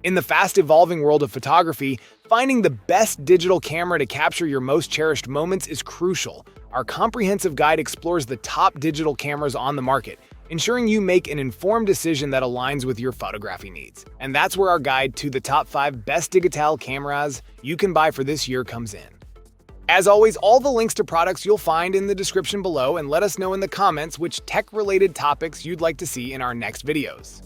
In the fast-evolving world of photography, finding the best digital camera to capture your most cherished moments is crucial. Our comprehensive guide explores the top digital cameras on the market, ensuring you make an informed decision that aligns with your photography needs. And that's where our guide to the top 5 best digital cameras you can buy for this year comes in. As always, all the links to products you'll find in the description below, and let us know in the comments which tech-related topics you'd like to see in our next videos.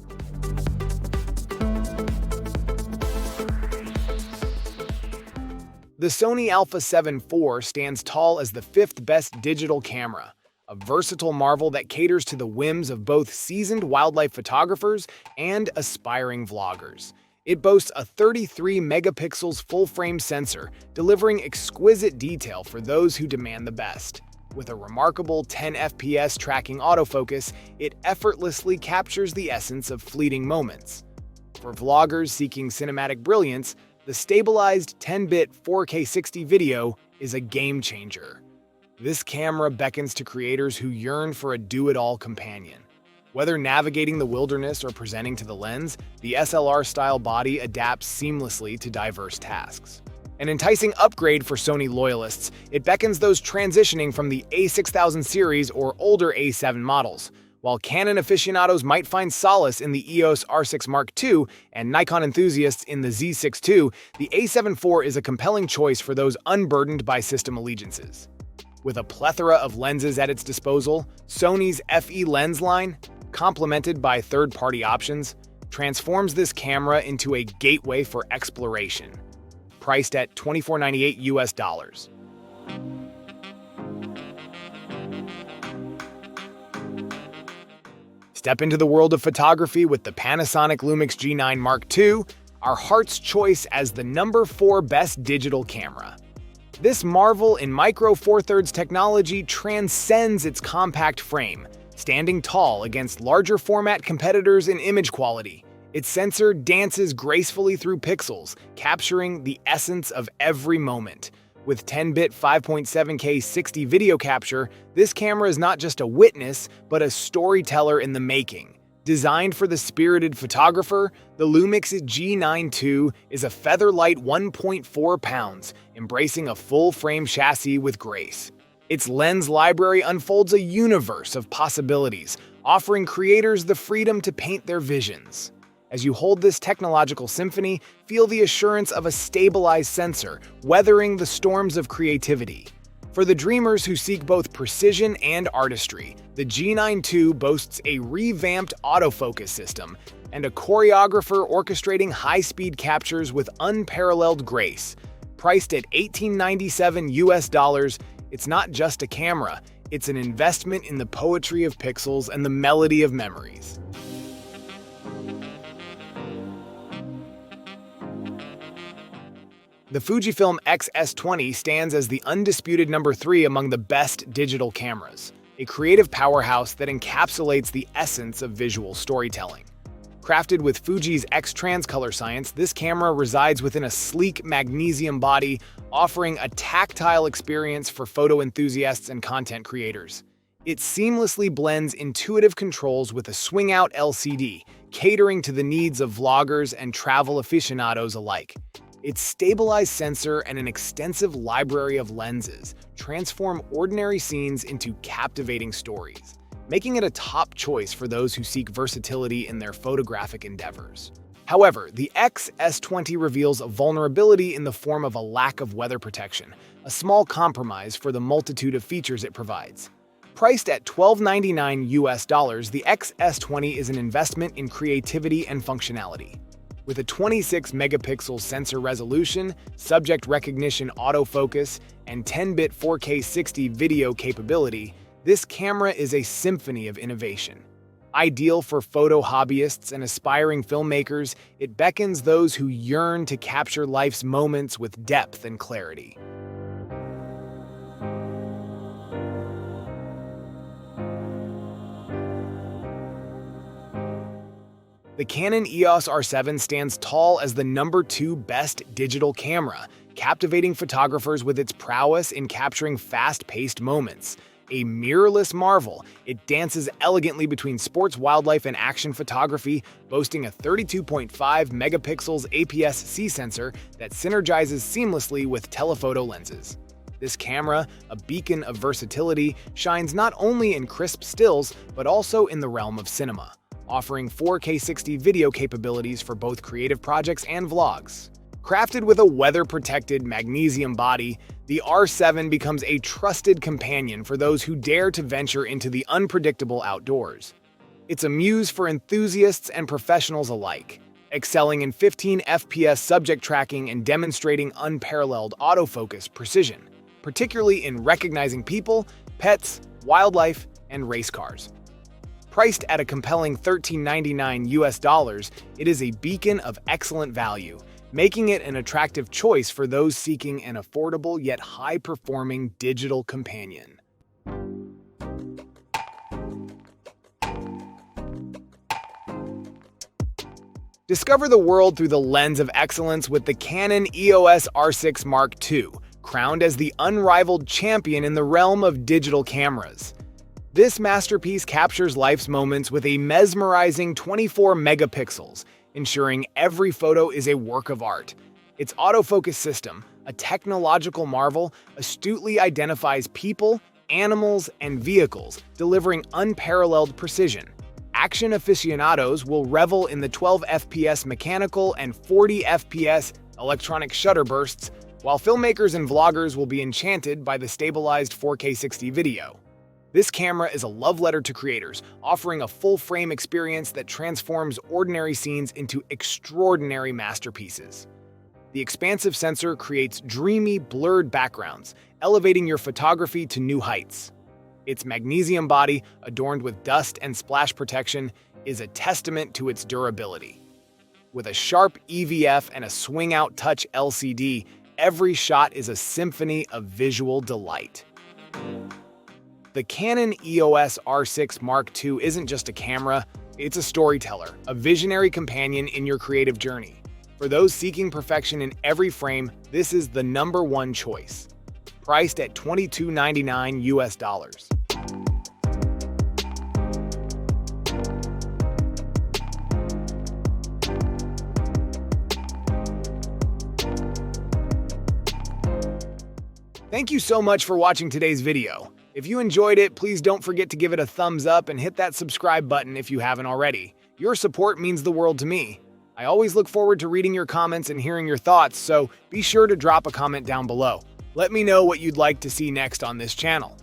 The Sony A74 IV stands tall as the 5th best digital camera, a versatile marvel that caters to the whims of both seasoned wildlife photographers and aspiring vloggers. It boasts a 33 megapixels full-frame sensor, delivering exquisite detail for those who demand the best. With a remarkable 10 FPS tracking autofocus, it effortlessly captures the essence of fleeting moments. For vloggers seeking cinematic brilliance, the stabilized 10-bit 4K 60 video is a game-changer. This camera beckons to creators who yearn for a do-it-all companion. Whether navigating the wilderness or presenting to the lens, the SLR-style body adapts seamlessly to diverse tasks. An enticing upgrade for Sony loyalists, it beckons those transitioning from the A6000 series or older A7 models. While Canon aficionados might find solace in the EOS R6 Mark II and Nikon enthusiasts in the Z6 II, the A74 is a compelling choice for those unburdened by system allegiances. With a plethora of lenses at its disposal, Sony's FE lens line, complemented by third-party options, transforms this camera into a gateway for exploration. Priced at $24.98 US. Step into the world of photography with the Panasonic Lumix G9 Mark II, our heart's choice as the number 4 best digital camera. This marvel in micro four thirds technology transcends its compact frame, standing tall against larger format competitors in image quality. Its sensor dances gracefully through pixels, capturing the essence of every moment. With 10-bit 5.7K 60 video capture, this camera is not just a witness, but a storyteller in the making. Designed for the spirited photographer, the Lumix G9 II is a feather-light 1.4 pounds, embracing a full-frame chassis with grace. Its lens library unfolds a universe of possibilities, offering creators the freedom to paint their visions. As you hold this technological symphony, feel the assurance of a stabilized sensor, weathering the storms of creativity. For the dreamers who seek both precision and artistry, the G9 II boasts a revamped autofocus system and a choreographer orchestrating high-speed captures with unparalleled grace. Priced at $18.97 US, it's not just a camera, it's an investment in the poetry of pixels and the melody of memories. The Fujifilm XS20 stands as the undisputed number 3 among the best digital cameras, a creative powerhouse that encapsulates the essence of visual storytelling. Crafted with Fuji's X-Trans color science, this camera resides within a sleek magnesium body, offering a tactile experience for photo enthusiasts and content creators. It seamlessly blends intuitive controls with a swing-out LCD, catering to the needs of vloggers and travel aficionados alike. Its stabilized sensor and an extensive library of lenses transform ordinary scenes into captivating stories, making it a top choice for those who seek versatility in their photographic endeavors. However, the XS20 reveals a vulnerability in the form of a lack of weather protection, a small compromise for the multitude of features it provides. Priced at $12.99 US, the XS20 is an investment in creativity and functionality. With a 26 megapixel sensor resolution, subject recognition autofocus, and 10-bit 4K 60 video capability, this camera is a symphony of innovation. Ideal for photo hobbyists and aspiring filmmakers, it beckons those who yearn to capture life's moments with depth and clarity. The Canon EOS R7 stands tall as the number 2 best digital camera, captivating photographers with its prowess in capturing fast-paced moments. A mirrorless marvel, it dances elegantly between sports, wildlife, and action photography, boasting a 32.5 megapixels APS-C sensor that synergizes seamlessly with telephoto lenses. This camera, a beacon of versatility, shines not only in crisp stills, but also in the realm of cinema, offering 4K 60 video capabilities for both creative projects and vlogs. Crafted with a weather-protected magnesium body, the R7 becomes a trusted companion for those who dare to venture into the unpredictable outdoors. It's a muse for enthusiasts and professionals alike, excelling in 15 FPS subject tracking and demonstrating unparalleled autofocus precision, particularly in recognizing people, pets, wildlife, and race cars. Priced at a compelling $13.99, it is a beacon of excellent value, making it an attractive choice for those seeking an affordable yet high-performing digital companion. Discover the world through the lens of excellence with the Canon EOS R6 Mark II, crowned as the unrivaled champion in the realm of digital cameras. This masterpiece captures life's moments with a mesmerizing 24 megapixels, ensuring every photo is a work of art. Its autofocus system, a technological marvel, astutely identifies people, animals, and vehicles, delivering unparalleled precision. Action aficionados will revel in the 12 FPS mechanical and 40 FPS electronic shutter bursts, while filmmakers and vloggers will be enchanted by the stabilized 4K 60 video. This camera is a love letter to creators, offering a full-frame experience that transforms ordinary scenes into extraordinary masterpieces. The expansive sensor creates dreamy, blurred backgrounds, elevating your photography to new heights. Its magnesium body, adorned with dust and splash protection, is a testament to its durability. With a sharp EVF and a swing-out touch LCD, every shot is a symphony of visual delight. The Canon EOS R6 Mark II isn't just a camera, it's a storyteller, a visionary companion in your creative journey. For those seeking perfection in every frame, this is the #1 choice. Priced at $22.99. Thank you so much for watching today's video. If you enjoyed it, please don't forget to give it a thumbs up and hit that subscribe button if you haven't already. Your support means the world to me. I always look forward to reading your comments and hearing your thoughts, so be sure to drop a comment down below. Let me know what you'd like to see next on this channel.